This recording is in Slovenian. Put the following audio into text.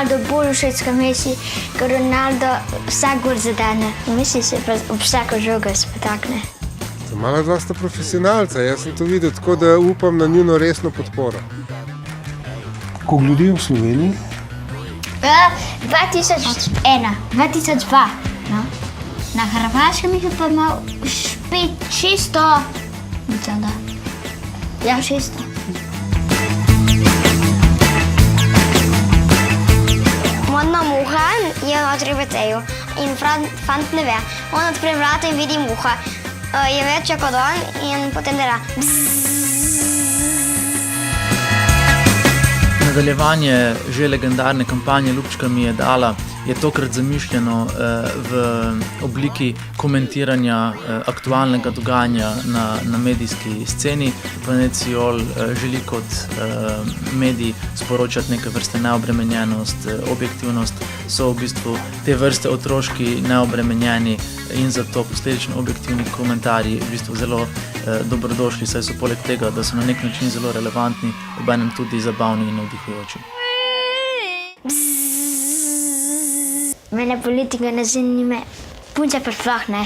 Ronaldo bolj všeč, ker misli, ker Ronaldo vsak gol zadane. Misli se pa ob vsako žogo spotakne. Mala dva sta profesionalca, jaz sem to videl, tako da upam na njuno resno podporo. Koliko ljudi je v Sloveniji? 2001, 2002. No. Na Hrvaškem jih je pa imel 600. Mislim, da. Ja, 600. Modna muha je notri v ceju in fant ne ve. On odpre vrata in vidi muha. Je večja kot on in potem dela Nadaljevanje že legendarne kampanje Ljubčka mi je dala je tokrat zamišljeno v obliki komentiranja aktualnega dogajanja na medijski sceni. Planet Siol želi kot medij sporočati neke vrste neobremenjenost, objektivnost, so v bistvu te vrste otroški neobremenjeni in zato posledično objektivni komentarji v bistvu zelo dobrodošli, saj so poleg tega, da so na nek način zelo relevantni, obenem tudi zabavni in navdihujoči. Mene politika ne zanima, punce pa sploh ne.